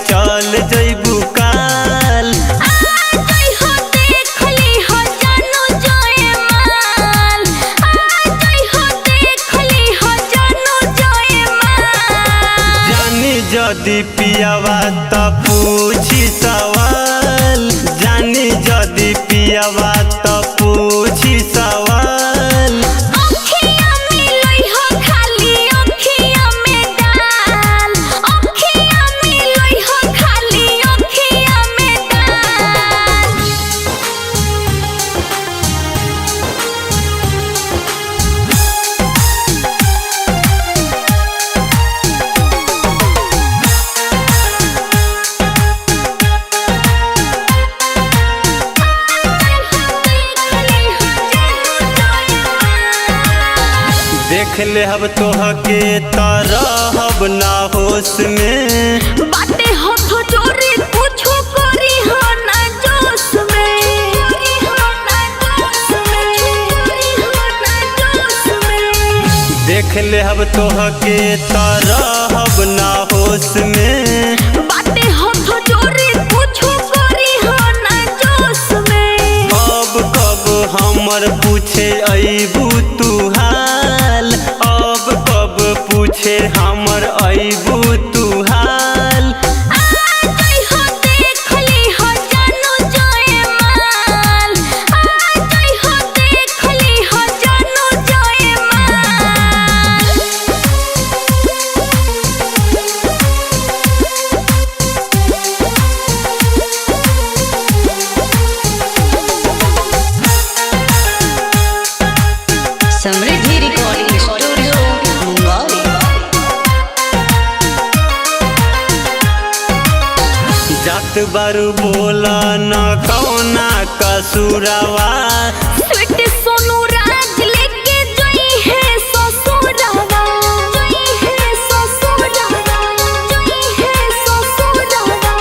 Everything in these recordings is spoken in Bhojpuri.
चल जइबू काल। जदि पियावा त पूछी सवाल, जानी जदि पियावा त पूछी सवाल। अखिया में लइहा खाली अखिया में डाल, अखिया में लइहा खाली अखिया में डाल। देख ले हब तोहके तरहब ना होश में, बातें हाथ जोड़ी कुछो करी हो ना जोश में, करी हो ना जोश में, करी हो ना जोश में। देख ले हब तोहके तरहब ना होश में, बातें हाथ जोड़ी कुछो करी हो ना जोश में। अब कब हमर पूछे अइबू तू हाल, अब कब पूछे हमर अइबू तू हाल। समृद्धि रिकॉर्डिंग स्टूडियो मुंबई। जात बारू बोला न कौना कसूरवा, स्वीट सोनू राज लेके जोई है ससुरवा, जोई है ससुरवा, जोई है ससुरवा।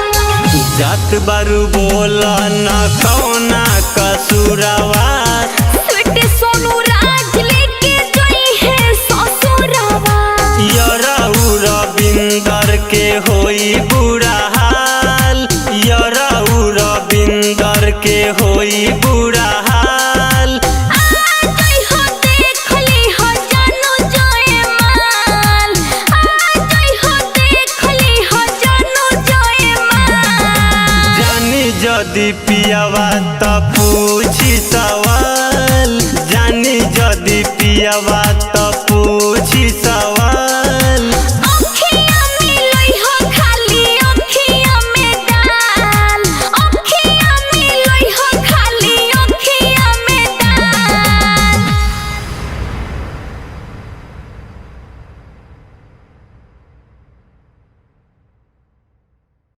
जात बारू बोला न कौना कसूरवा, स्वीट सोनू राज लेके जोई है ससुरवा। यरऊ रविंदर के होई बुरा हाल, यरऊ रविंदर के होई बुरा हाल। जदि पियावा त पूछी सवाल, जानी जदि पियावा